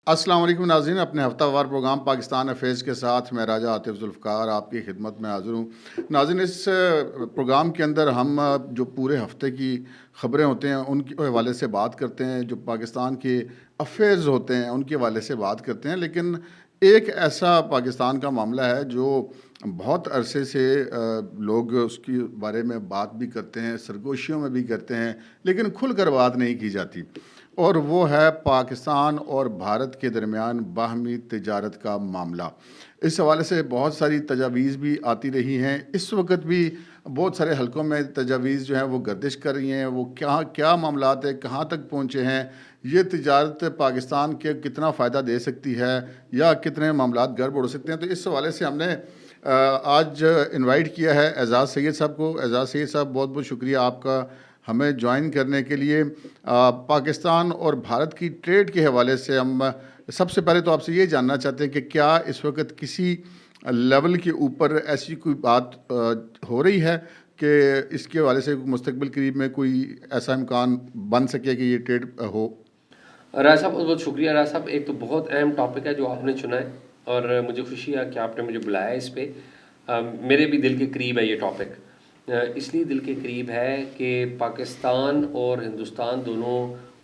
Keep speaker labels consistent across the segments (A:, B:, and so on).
A: السلام علیکم ناظرین، اپنے ہفتہ وار پروگرام پاکستان افیئرز کے ساتھ میں راجہ عاطف ذوالفقار آپ کی خدمت میں حاضر ہوں۔ ناظرین، اس پروگرام کے اندر ہم جو پورے ہفتے کی خبریں ہوتے ہیں ان کے حوالے سے بات کرتے ہیں، جو پاکستان کے افیئرز ہوتے ہیں ان کے حوالے سے بات کرتے ہیں، لیکن ایک ایسا پاکستان کا معاملہ ہے جو بہت عرصے سے لوگ اس کے بارے میں بات بھی کرتے ہیں، سرگوشیوں میں بھی کرتے ہیں، لیکن کھل کر بات نہیں کی جاتی، اور وہ ہے پاکستان اور بھارت کے درمیان باہمی تجارت کا معاملہ۔ اس حوالے سے بہت ساری تجاویز بھی آتی رہی ہیں، اس وقت بھی بہت سارے حلقوں میں تجاویز جو ہیں وہ گردش کر رہی ہیں، وہ کیا معاملات ہیں، کہاں تک پہنچے ہیں، یہ تجارت پاکستان کے کتنا فائدہ دے سکتی ہے یا کتنے معاملات گڑبڑ ہو سکتے ہیں۔ تو اس حوالے سے ہم نے آج انوائٹ کیا ہے اعزاز سید صاحب کو۔ اعزاز سید صاحب، بہت بہت شکریہ آپ کا ہمیں جوائن کرنے کے لیے۔ پاکستان اور بھارت کی ٹریڈ کے حوالے سے ہم سب سے پہلے تو آپ سے یہ جاننا چاہتے ہیں کہ کیا اس وقت کسی لیول کے اوپر ایسی کوئی بات ہو رہی ہے کہ اس کے حوالے سے مستقبل قریب میں کوئی ایسا امکان بن سکے کہ یہ ٹریڈ ہو؟
B: راج صاحب، بہت بہت شکریہ۔ راج صاحب، ایک تو بہت اہم ٹاپک ہے جو آپ نے چنا ہے، اور مجھے خوشی ہے کہ آپ نے مجھے بلایا اس پہ۔ میرے بھی دل کے قریب ہے یہ ٹاپک، اس لیے دل کے قریب ہے کہ پاکستان اور ہندوستان دونوں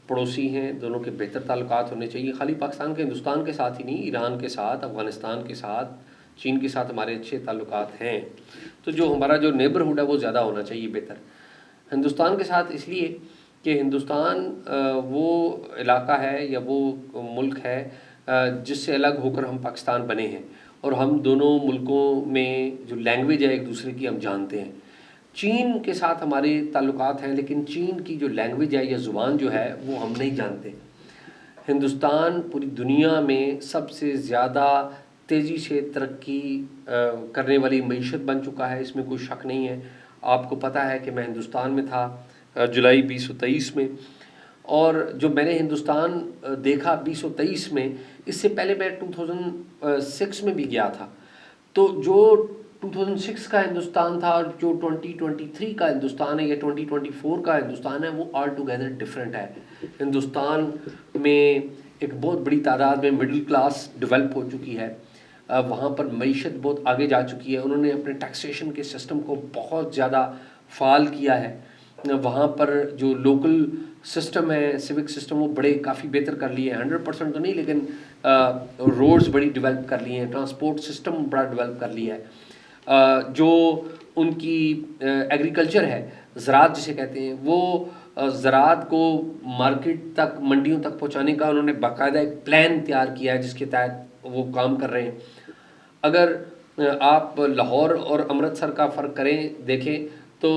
B: پڑوسی ہیں، دونوں کے بہتر تعلقات ہونے چاہیے۔ خالی پاکستان کے ہندوستان کے ساتھ ہی نہیں، ایران کے ساتھ، افغانستان کے ساتھ، چین کے ساتھ ہمارے اچھے تعلقات ہیں، تو جو ہمارا جو نیبرہڈ ہے وہ زیادہ ہونا چاہیے بہتر۔ ہندوستان کے ساتھ اس لیے کہ ہندوستان وہ علاقہ ہے یا وہ ملک ہے جس سے الگ ہو کر ہم پاکستان بنے ہیں، اور ہم دونوں ملکوں میں جو لینگویج ہے ایک دوسرے کی ہم جانتے ہیں۔ چین کے ساتھ ہمارے تعلقات ہیں، لیکن چین کی جو لینگویج ہے یا زبان جو ہے وہ ہم نہیں جانتے۔ ہندوستان پوری دنیا میں سب سے زیادہ تیزی سے ترقی کرنے والی معیشت بن چکا ہے، اس میں کوئی شک نہیں ہے۔ آپ کو پتہ ہے کہ میں ہندوستان میں تھا جولائی 2023 میں، اور جو میں نے ہندوستان دیکھا 2023 میں، اس سے پہلے میں 2006 میں بھی گیا تھا، تو جو 2006 کا ہندوستان تھا اور جو 2023 کا ہندوستان ہے یا 2024 کا ہندوستان ہے، وہ آل ٹوگیدر ڈفرینٹ ہے۔ ہندوستان میں ایک بہت بڑی تعداد میں مڈل کلاس ڈیولپ ہو چکی ہے، وہاں پر معیشت بہت آگے جا چکی ہے، انہوں نے اپنے ٹیکسیشن کے سسٹم کو بہت زیادہ فعال کیا ہے، وہاں پر جو لوکل سسٹم ہے، سیوک سسٹم، وہ بڑے کافی بہتر کر لیے ہیں، 100% تو نہیں لیکن روڈز بڑی ڈیولپ کر لی ہیں، ٹرانسپورٹ سسٹم بڑا ڈیولپ کر لیا ہے، جو ان کی ایگریکلچر ہے، زراعت جسے کہتے ہیں، وہ زراعت کو مارکیٹ تک، منڈیوں تک پہنچانے کا انہوں نے باقاعدہ ایک پلان تیار کیا ہے جس کے تحت وہ کام کر رہے ہیں۔ اگر آپ لاہور اور امرتسر کا فرق کریں، دیکھیں تو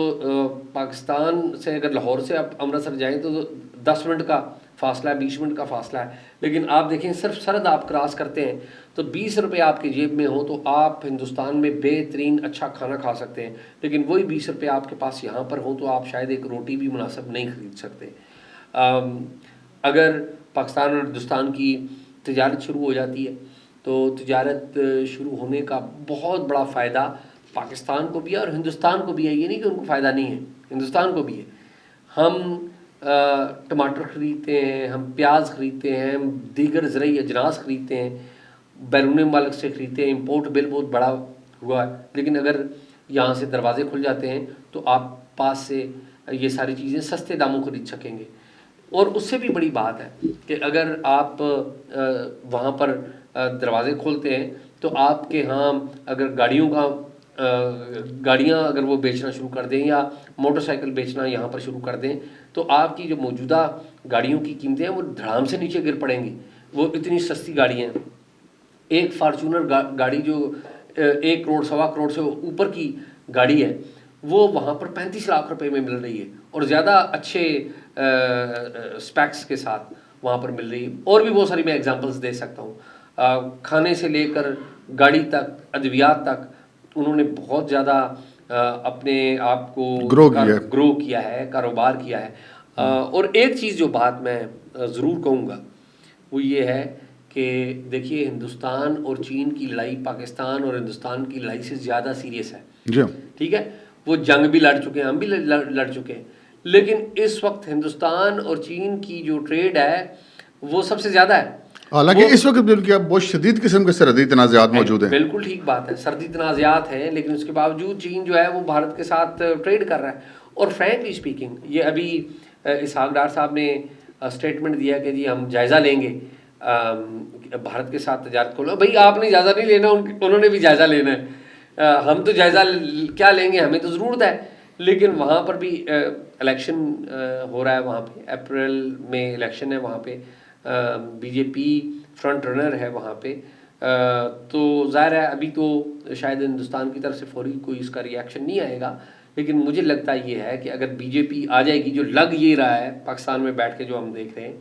B: پاکستان سے اگر لاہور سے آپ امرتسر جائیں تو 10 منٹ کا فاصلہ ہے، 20 منٹ کا فاصلہ ہے، لیکن آپ دیکھیں صرف سرحد آپ کراس کرتے ہیں تو 20 روپے آپ کی جیب میں ہو تو آپ ہندوستان میں بہترین اچھا کھانا کھا سکتے ہیں، لیکن وہی 20 روپے آپ کے پاس یہاں پر ہو تو آپ شاید ایک روٹی بھی مناسب نہیں خرید سکتے۔ اگر پاکستان اور ہندوستان کی تجارت شروع ہو جاتی ہے تو تجارت شروع ہونے کا بہت بڑا فائدہ پاکستان کو بھی ہے اور ہندوستان کو بھی ہے، یہ نہیں کہ ان کو فائدہ نہیں ہے، ہندوستان کو بھی ہے۔ ہم ٹماٹر خریدتے ہیں، ہم پیاز خریدتے ہیں، ہم دیگر زرعی اجناس خریدتے ہیں، بیرون ملک سے خریدتے ہیں، امپورٹ بل بہت بڑا ہوا ہے، لیکن اگر یہاں سے دروازے کھل جاتے ہیں تو آپ پاس سے یہ ساری چیزیں سستے داموں خرید سکیں گے۔ اور اس سے بھی بڑی بات ہے کہ اگر آپ وہاں پر دروازے کھولتے ہیں تو آپ کے ہاں اگر گاڑیاں اگر وہ بیچنا شروع کر دیں یا موٹر سائیکل بیچنا یہاں پر شروع کر دیں تو آپ کی جو موجودہ گاڑیوں کی قیمتیں ہیں وہ دھڑام سے نیچے گر پڑیں گی، وہ اتنی سستی گاڑیاں ہیں۔ ایک فارچونر گاڑی جو 1 کروڑ 1.25 کروڑ سے اوپر کی گاڑی ہے، وہ وہاں پر 35 لاکھ روپے میں مل رہی ہے، اور زیادہ اچھے سپیکس کے ساتھ وہاں پر مل رہی ہے۔ اور بھی بہت ساری میں ایگزامپلس دے سکتا ہوں، کھانے سے لے کر گاڑی تک، ادویات تک، انہوں نے بہت زیادہ اپنے آپ کو گرو کیا ہے، کاروبار کیا ہے۔ اور ایک چیز جو بات میں ضرور کہوں گا وہ یہ ہے کہ دیکھیے ہندوستان اور چین کی لڑائی پاکستان اور ہندوستان کی لڑائی سے زیادہ سیریس ہے، ٹھیک ہے؟ وہ جنگ بھی لڑ چکے ہیں، ہم بھی لڑ چکے ہیں، لیکن اس وقت ہندوستان اور چین کی جو ٹریڈ ہے وہ سب سے زیادہ ہے۔
A: حالانکہ اس وقت بھی ان کی اب بہت شدید قسم کے سرحدی تنازعات موجود ہیں.
B: بالکل ٹھیک بات ہے، سرحدی تنازعات ہیں، لیکن اس کے باوجود چین جو ہے وہ بھارت کے ساتھ ٹریڈ کر رہا ہے. اور فرینکلی اسپیکنگ یہ ابھی اسحاق ڈار صاحب نے اسٹیٹمنٹ دیا کہ جی ہم جائزہ لیں گے بھارت کے ساتھ تجارت کھولنا. بھائی آپ نے جائزہ نہیں لینا، انہوں نے بھی جائزہ لینا ہے. ہم تو جائزہ کیا لیں گے، ہمیں تو ضرورت ہے. لیکن وہاں پر بھی الیکشن ہو رہا ہے، وہاں پہ اپریل میں الیکشن ہے، وہاں پہ بی جے پی فرنٹ رنر ہے وہاں پہ. تو ظاہر ہے ابھی تو شاید ہندوستان کی طرف سے فوری کوئی اس کا ری ایکشن نہیں آئے گا، لیکن مجھے لگتا یہ ہے کہ اگر بی جے پی آ جائے گی، جو لگ یہ رہا ہے پاکستان میں بیٹھ کے جو ہم دیکھ رہے ہیں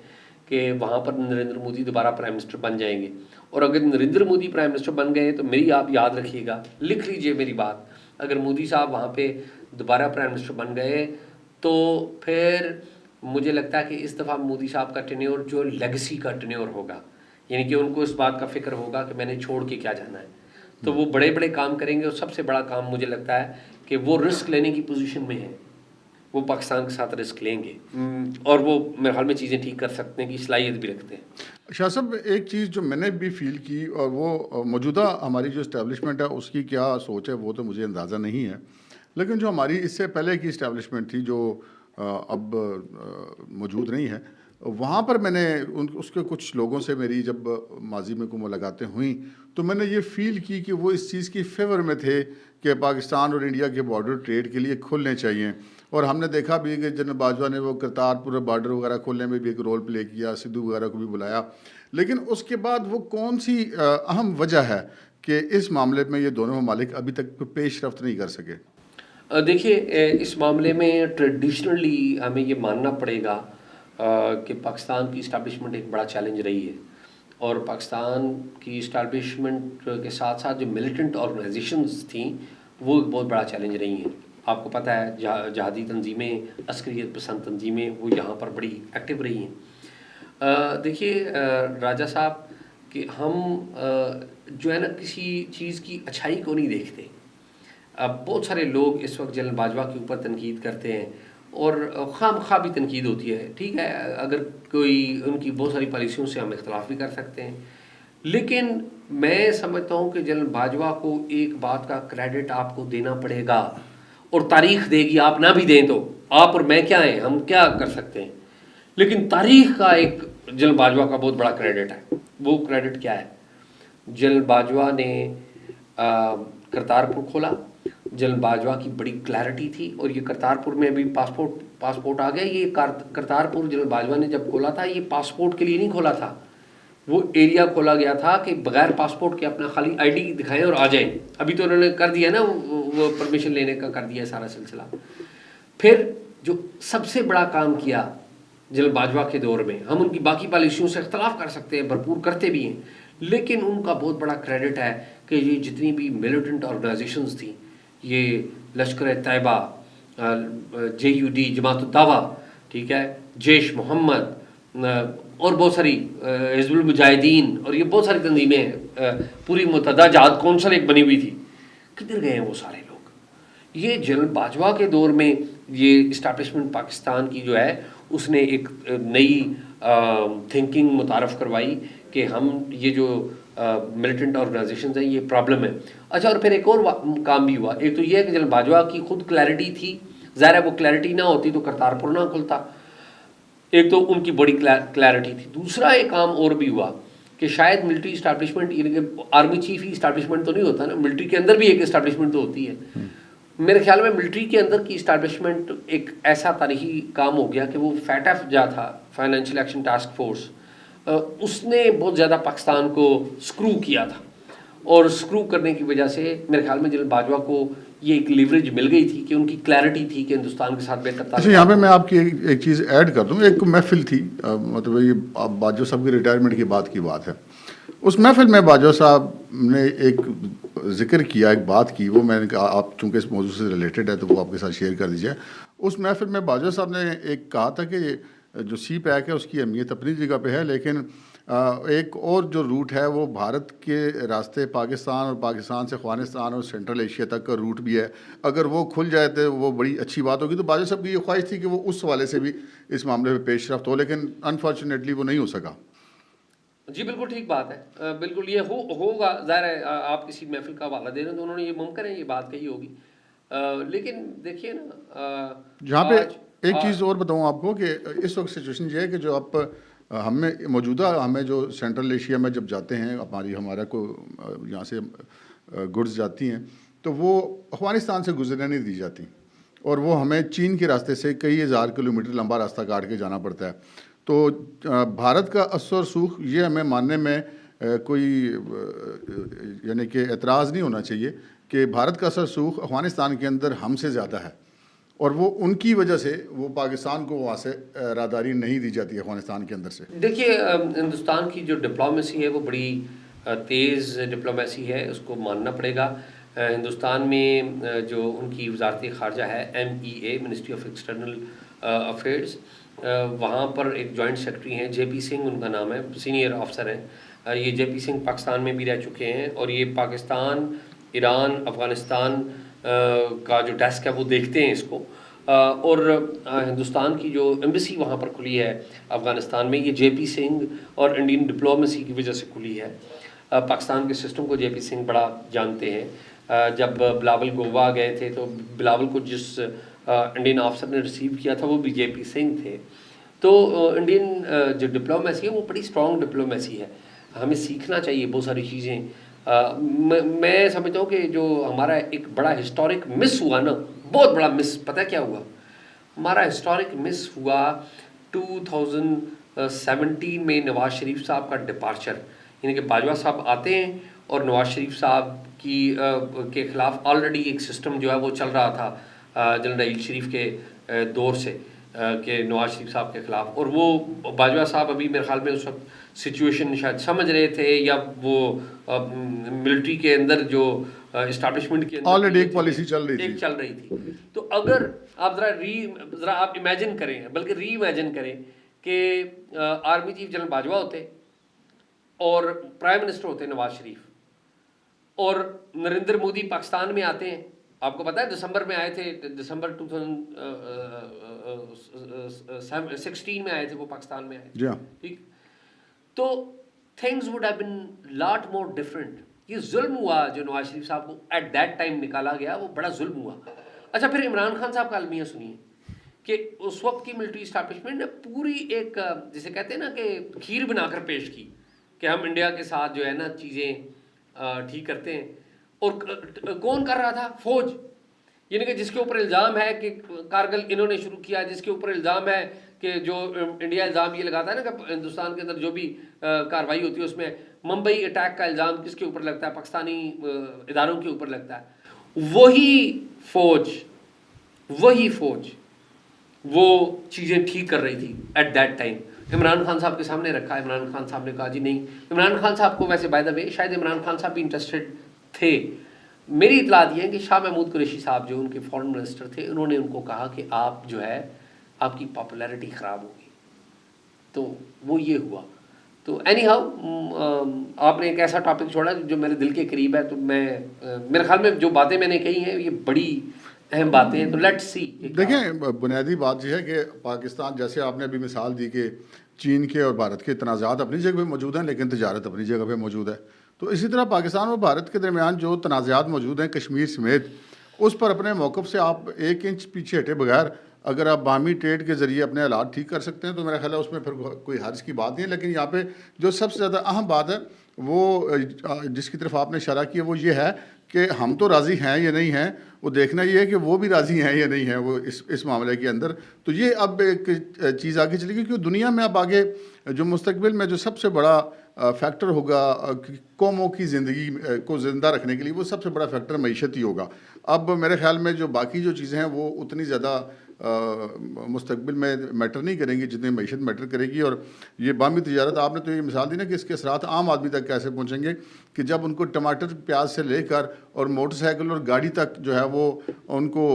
B: کہ وہاں پر نریندر مودی دوبارہ پرائم منسٹر بن جائیں گے. اور اگر نریندر مودی پرائم منسٹر بن گئے تو میری آپ یاد رکھیے گا، لکھ لیجئے میری بات، اگر مودی صاحب وہاں پہ دوبارہ پرائم منسٹر بن گئے تو پھر مجھے لگتا ہے کہ اس دفعہ مودی صاحب کا ٹینیور جو لیگسی کا ٹینیور ہوگا، یعنی کہ ان کو اس بات کا فکر ہوگا کہ میں نے چھوڑ کے کیا جانا ہے، تو وہ بڑے بڑے کام کریں گے. اور سب سے بڑا کام مجھے لگتا ہے کہ وہ رسک لینے کی پوزیشن میں ہیں، وہ پاکستان کے ساتھ رسک لیں گے اور وہ میرے خیال میں چیزیں ٹھیک کر سکتے ہیں کی صلاحیت بھی رکھتے ہیں.
A: شاہ صاحب ایک چیز جو میں نے بھی فیل کی، اور وہ موجودہ ہماری جو اسٹیبلشمنٹ ہے اس کی کیا سوچ ہے وہ تو مجھے اندازہ نہیں ہے، لیکن جو ہماری اس سے پہلے کی اسٹیبلشمنٹ تھی جو اب موجود نہیں ہے، وہاں پر میں نے اس کے کچھ لوگوں سے میری جب ماضی میں کو ملاقاتیں ہوئیں تو میں نے یہ فیل کی کہ وہ اس چیز کی فیور میں تھے کہ پاکستان اور انڈیا کے بارڈر ٹریڈ کے لیے کھلنے چاہیے. اور ہم نے دیکھا بھی کہ جنرل باجوہ نے وہ کرتارپور بارڈر وغیرہ کھولنے میں بھی ایک رول پلے کیا، سدھو وغیرہ کو بھی بلایا. لیکن اس کے بعد وہ کون سی اہم وجہ ہے کہ اس معاملے میں یہ دونوں ممالک ابھی تک پیش رفت نہیں کر سکے؟
B: دیکھیے اس معاملے میں ٹریڈیشنلی ہمیں یہ ماننا پڑے گا کہ پاکستان کی اسٹیبلشمنٹ ایک بڑا چیلنج رہی ہے. اور پاکستان کی اسٹیبلشمنٹ کے ساتھ ساتھ جو ملیٹنٹ آرگنائزیشنز تھیں وہ ایک بہت بڑا چیلنج رہی ہیں. آپ کو پتہ ہے جہادی تنظیمیں، عسکریت پسند تنظیمیں وہ یہاں پر بڑی ایکٹیو رہی ہیں. دیکھیے راجہ صاحب کہ ہم جو ہے نا کسی چیز کی اچھائی کو نہیں دیکھتے. اب بہت سارے لوگ اس وقت جنرل باجوہ کے اوپر تنقید کرتے ہیں اور خواہ مخواہ بھی تنقید ہوتی ہے، ٹھیک ہے، اگر کوئی ان کی بہت ساری پالیسیوں سے ہم اختلاف بھی کر سکتے ہیں، لیکن میں سمجھتا ہوں کہ جنرل باجوہ کو ایک بات کا کریڈٹ آپ کو دینا پڑے گا، اور تاریخ دے گی، آپ نہ بھی دیں تو آپ اور میں کیا ہیں، ہم کیا کر سکتے ہیں، لیکن تاریخ کا ایک جنرل باجوہ کا بہت بڑا کریڈٹ ہے. وہ کریڈٹ کیا ہے؟ جنرل باجوہ نے کرتارپور کھولا. جنرل باجوہ کی بڑی کلیئرٹی تھی، اور یہ کرتارپور میں ابھی پاسپورٹ آ گیا. یہ کرتارپور جنرل باجوہ نے جب کھولا تھا یہ پاسپورٹ کے لیے نہیں کھولا تھا، وہ ایریا کھولا گیا تھا کہ بغیر پاسپورٹ کے اپنا خالی آئی ڈی دکھائیں اور آ جائیں. ابھی تو انہوں نے کر دیا نا، وہ پرمیشن لینے کا کر دیا سارا سلسلہ. پھر جو سب سے بڑا کام کیا جنرل باجوہ کے دور میں، ہم ان کی باقی پالیسیوں سے اختلاف کر سکتے ہیں، بھرپور کرتے بھی ہیں، لیکن ان کا بہت بڑا کریڈٹ ہے کہ یہ جتنی بھی ملیٹنٹ آرگنائزیشنز تھیں، یہ لشکر طیبہ، JUD جماعت الدعوہ، ٹھیک ہے، جیش محمد، اور بہت ساری حزب المجاہدین، اور یہ بہت ساری تنظیمیں ہیں، پوری متحدہ جہاد کونسل ایک بنی ہوئی تھی. کدھر گئے ہیں وہ سارے لوگ؟ یہ جنرل باجوہ کے دور میں یہ اسٹیبلشمنٹ پاکستان کی جو ہے اس نے ایک نئی تھنکنگ متعارف کروائی کہ ہم یہ جو ملیٹنٹ آرگنائزیشنز ہیں یہ پرابلم ہے. اچھا، اور پھر ایک اور کام بھی ہوا. ایک تو یہ ہے کہ جنرل باجوہ کی خود کلیئرٹی تھی، ظاہر ہے وہ کلیئرٹی نہ ہوتی تو کرتارپور نہ کھلتا، ایک تو ان کی بڑی کلیئرٹی تھی. دوسرا ایک کام اور بھی ہوا کہ شاید ملٹری اسٹیبلشمنٹ، یعنی کہ آرمی چیف ہی اسٹیبلشمنٹ تو نہیں ہوتا نا، ملٹری کے اندر بھی ایک اسٹیبلشمنٹ تو ہوتی ہے. میرے خیال میں ملٹری کے اندر کی اسٹیبلشمنٹ ایک ایسا تاریخی کام ہو گیا کہ وہ FATF جا تھا، فائنینشیل ایکشن ٹاسک فورس، اس نے بہت زیادہ پاکستان کو سکرو کیا تھا، اور سکرو کرنے کی وجہ سے میرے خیال میں جنرل باجوہ کو یہ ایک لیوریج مل گئی تھی کہ ان کی کلیئرٹی تھی کہ ہندوستان کے ساتھ بہتر تعلق.
A: یہاں پہ میں آپ کی ایک چیز ایڈ کر دوں. ایک محفل تھی، مطلب یہ باجوہ صاحب کی ریٹائرمنٹ کی بات ہے. اس محفل میں باجوہ صاحب نے ایک ذکر کیا، ایک بات کی، وہ میں نے کہا آپ چونکہ اس موضوع سے ریلیٹڈ ہے تو وہ آپ کے ساتھ شیئر کر دیجیے. اس محفل میں باجوہ صاحب نے ایک کہا تھا کہ جو سی پیک ہے اس کی اہمیت اپنی جگہ پہ ہے، لیکن ایک اور جو روٹ ہے وہ بھارت کے راستے پاکستان، اور پاکستان سے افغانستان اور سینٹرل ایشیا تک کا روٹ بھی ہے، اگر وہ کھل جائے تو وہ بڑی اچھی بات ہوگی. تو باجوہ صاحب کی یہ خواہش تھی کہ وہ اس حوالے سے بھی اس معاملے پہ پیش رفت ہو، لیکن انفارچونیٹلی وہ نہیں ہو سکا.
B: جی بالکل ٹھیک بات ہے، بالکل یہ ہوگا، ظاہر ہے آپ کسی محفل کا حوالہ دے رہے ہیں تو انہوں نے یہ ممکن ہے یہ بات کہی ہوگی، لیکن دیکھیے نا
A: جہاں پہ
B: آج
A: ایک چیز اور بتاؤں آپ کو کہ اس وقت سچویشن یہ ہے کہ جو آپ ہمیں جو سینٹرل ایشیا میں جب جاتے ہیں ہمارا کو یہاں سے گڈز جاتی ہیں تو وہ افغانستان سے گزرنے نہیں دی جاتی، اور وہ ہمیں چین کے راستے سے کئی ہزار کلومیٹر لمبا راستہ کاٹ کے جانا پڑتا ہے. تو بھارت کا اثر و رسوخ یہ ہمیں ماننے میں کوئی یعنی کہ اعتراض نہیں ہونا چاہیے کہ بھارت کا اثر و رسوخ افغانستان کے اندر ہم سے زیادہ ہے، اور وہ ان کی وجہ سے وہ پاکستان کو وہاں سے راہداری نہیں دی جاتی افغانستان کے اندر سے.
B: دیکھیے ہندوستان کی جو ڈپلومیسی ہے وہ بڑی تیز ڈپلومیسی ہے، اس کو ماننا پڑے گا. ہندوستان میں جو ان کی وزارت خارجہ ہے MEA ministry of external affairs, وہاں پر ایک جوائنٹ سیکرٹری ہیں جے پی سنگھ ان کا نام ہے، سینئر آفسر ہیں. یہ جے پی سنگھ پاکستان میں بھی رہ چکے ہیں، اور یہ پاکستان، ایران، افغانستان کا جو ڈیسک ہے وہ دیکھتے ہیں اس کو. اور ہندوستان کی جو ایمبیسی وہاں پر کھلی ہے افغانستان میں، یہ جے پی سنگھ اور انڈین ڈپلومیسی کی وجہ سے کھلی ہے. پاکستان کے سسٹم کو جے پی سنگھ بڑا جانتے ہیں. جب بلاول گوا گئے تھے تو بلاول کو جس انڈین آفسر نے ریسیو کیا تھا وہ بھی جے پی سنگھ تھے. تو انڈین جو ڈپلومیسی ہے وہ بڑی اسٹرانگ ڈپلومیسی ہے، ہمیں سیکھنا چاہیے بہت ساری چیزیں. میں سمجھتا ہوں کہ جو ہمارا ایک بڑا ہسٹورک مس ہوا نا، بہت بڑا مس، پتہ کیا ہوا؟ ہمارا ہسٹورک مس ہوا 2017 میں نواز شریف صاحب کا ڈپارچر. یعنی کہ باجوہ صاحب آتے ہیں اور نواز شریف صاحب کے خلاف آلریڈی ایک سسٹم جو ہے وہ چل رہا تھا جنرل نواز شریف کے دور سے، کہ نواز شریف صاحب کے خلاف. اور وہ باجوہ صاحب ابھی میرے خیال میں اس وقت سچویشن شاید سمجھ رہے تھے، یا وہ ملٹری کے اندر جو اسٹیبلشمنٹ کے اندر
A: آلریڈی ایک پالیسی چل رہی
B: تھی. تو اگر آپ ذرا آپ امیجن کریں، بلکہ ری امیجن کریں کہ آرمی چیف جنرل باجوہ ہوتے اور پرائم منسٹر ہوتے نواز شریف، اور نریندر مودی پاکستان میں آتے ہیں. آپ کو پتا ہے دسمبر میں آئے تھے، دسمبر 2016 میں آئے تھے، وہ پاکستان میں آئے تھے. ٹھیک، تو things would have been lot more different. یہ ظلم ہوا جو نواز شریف صاحب کو ایٹ دیٹ ٹائم نکالا گیا، وہ بڑا ظلم ہوا. اچھا، پھر عمران خان صاحب کا المیہ سنیے کہ اس وقت کی ملٹری اسٹیبلشمنٹ نے پوری ایک جسے کہتے ہیں نا کہ کھیر بنا کر پیش کی کہ ہم انڈیا کے ساتھ جو ہے نا چیزیں ٹھیک کرتے ہیں. اور کون کر رہا تھا؟ فوج. یعنی کہ جس کے اوپر الزام ہے کہ کارگل انہوں نے شروع کیا، جس کے اوپر الزام ہے کہ جو انڈیا الزام یہ لگاتا ہے نا کہ ہندوستان کے اندر جو بھی کارروائی ہوتی ہے اس میں ممبئی اٹیک کا الزام کس کے اوپر لگتا ہے؟ پاکستانی اداروں کے اوپر لگتا ہے. وہی فوج وہ چیزیں ٹھیک کر رہی تھی at that time. Imran Khan صاحب کے سامنے رکھا. عمران خان صاحب نے کہا جی نہیں. عمران خان صاحب کو ویسے بائی دا وے شاید عمران خان صاحب بھی انٹرسٹڈ تھے. میری اطلاعات یہ ہے کہ شاہ محمود قریشی صاحب جو ان کے فارن منسٹر تھے، انہوں نے ان کو کہا کہ آپ جو ہے آپ کی پاپولیرٹی خراب ہوگی. تو وہ یہ ہوا. تو اینی ہاؤ آپ نے ایک ایسا ٹاپک چھوڑا جو میرے دل کے قریب ہے. تو میرے خیال میں جو باتیں میں نے کہی ہیں یہ بڑی اہم باتیں ہیں. تو لیٹس سی.
A: دیکھیں، بنیادی بات یہ ہے کہ پاکستان، جیسے آپ نے ابھی مثال دی کہ چین کے اور بھارت کے تنازعات اپنی جگہ پہ موجود ہیں لیکن تجارت اپنی جگہ پہ موجود ہے، تو اسی طرح پاکستان اور بھارت کے درمیان جو تنازعات موجود ہیں کشمیر سمیت، اس پر اپنے موقف سے آپ 1 انچ پیچھے ہٹے بغیر اگر آپ باہمی ٹریڈ کے ذریعے اپنے حالات ٹھیک کر سکتے ہیں تو میرا خیال ہے اس میں پھر کوئی حرج کی بات نہیں ہے. لیکن یہاں پہ جو سب سے زیادہ اہم بات ہے وہ جس کی طرف آپ نے اشارہ کیا وہ یہ ہے کہ ہم تو راضی ہیں یا نہیں ہیں، وہ دیکھنا یہ ہے کہ وہ بھی راضی ہیں یا نہیں ہیں وہ اس معاملے کے اندر. تو یہ اب ایک چیز آگے چلے گی کیونکہ دنیا میں اب آگے جو مستقبل میں جو سب سے بڑا فیکٹر ہوگا قوموں کی زندگی کو زندہ رکھنے کے لیے، وہ سب سے بڑا فیکٹر معیشت ہی ہوگا. اب میرے خیال میں جو باقی جو چیزیں ہیں وہ اتنی زیادہ مستقبل میں میٹر نہیں کریں گی جتنی معیشت میٹر کرے گی. اور یہ باہمی تجارت، آپ نے تو یہ مثال دی نا کہ اس کے اثرات عام آدمی تک کیسے پہنچیں گے، کہ جب ان کو ٹماٹر پیاز سے لے کر اور موٹر سائیکل اور گاڑی تک جو ہے وہ ان کو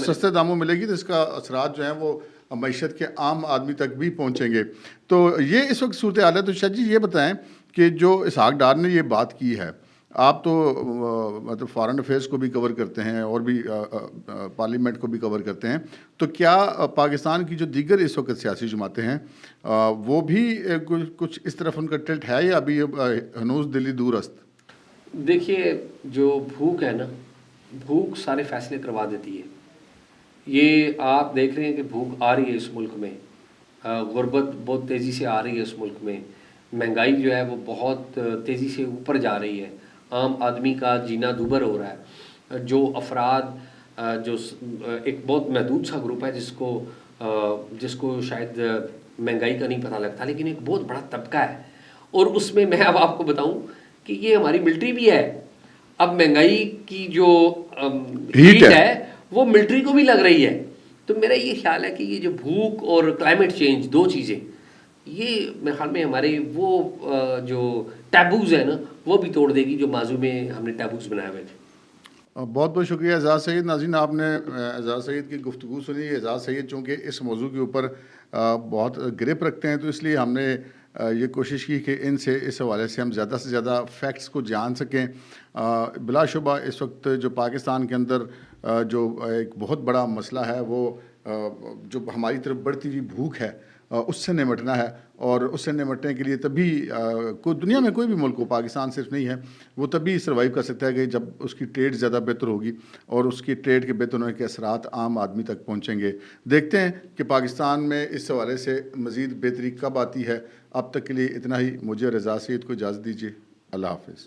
A: سستے داموں ملے گی، تو اس کا اثرات جو ہیں وہ معیشت کے عام آدمی تک بھی پہنچیں گے. تو یہ اس وقت صورتحال ہے. تو شاید جی یہ بتائیں کہ جو اسحاق ڈار نے یہ بات کی ہے آپ تو مطلب فارن افیئرس کو بھی کور کرتے ہیں اور بھی پارلیمنٹ کو بھی کور کرتے ہیں، تو کیا پاکستان کی جو دیگر اس وقت سیاسی جماعتیں ہیں وہ بھی کچھ اس طرف ان کا ٹلٹ ہے، یا ابھی ہنوز دلی دور است؟
B: دیکھیے، جو بھوک ہے نا، بھوک سارے فیصلے کروا دیتی ہے۔ یہ آپ دیکھ رہے ہیں کہ بھوک آ رہی ہے اس ملک میں، غربت بہت تیزی سے آ رہی ہے اس ملک میں، مہنگائی جو ہے وہ بہت تیزی سے اوپر جا رہی ہے، عام آدمی کا جینا دوبھر ہو رہا ہے۔ جو افراد جو ایک بہت محدود سا گروپ ہے جس کو شاید مہنگائی کا نہیں پتہ لگتا، لیکن ایک بہت بڑا طبقہ ہے، اور اس میں اب آپ کو بتاؤں کہ یہ ہماری ملٹری بھی ہے۔ اب مہنگائی کی جو
A: ہیٹ
B: ہیٹ
A: ہے۔
B: ہے وہ ملٹری کو بھی لگ رہی ہے۔ تو میرا یہ خیال ہے کہ یہ جو بھوک اور کلائمیٹ چینج، دو چیزیں، یہ میرے خیال میں ہمارے وہ جو ٹیبوز ہیں نا وہ بھی توڑ دے گی، جو ماضی میں ہم نے ٹیبوز بنائے ہوئے تھے۔
A: بہت بہت شکریہ اعجاز سعید۔ ناظرین، آپ نے اعجاز سعید کی گفتگو سنی۔ اعجاز سعید چونکہ اس موضوع کے اوپر بہت گرپ رکھتے ہیں، تو اس لیے ہم نے یہ کوشش کی کہ ان سے اس حوالے سے ہم زیادہ سے زیادہ فیکٹس کو جان سکیں۔ بلا شبہ اس وقت جو پاکستان کے اندر جو ایک بہت بڑا مسئلہ ہے، وہ جو ہماری طرف بڑھتی ہوئی بھوک ہے، اس سے نمٹنا ہے، اور اس سے نمٹنے کے لیے تبھی کوئی دنیا میں کوئی بھی ملک ہو، پاکستان صرف نہیں ہے، وہ تبھی سروائیو کر سکتا ہے کہ جب اس کی ٹریڈ زیادہ بہتر ہوگی، اور اس کی ٹریڈ کے بہتر ہونے کے اثرات عام آدمی تک پہنچیں گے۔ دیکھتے ہیں کہ پاکستان میں اس حوالے سے مزید بہتری کب آتی ہے۔ اب تک کے لیے اتنا ہی۔ مجھے اور اعجاز سعید کو اجازت دیجیے۔ اللہ حافظ۔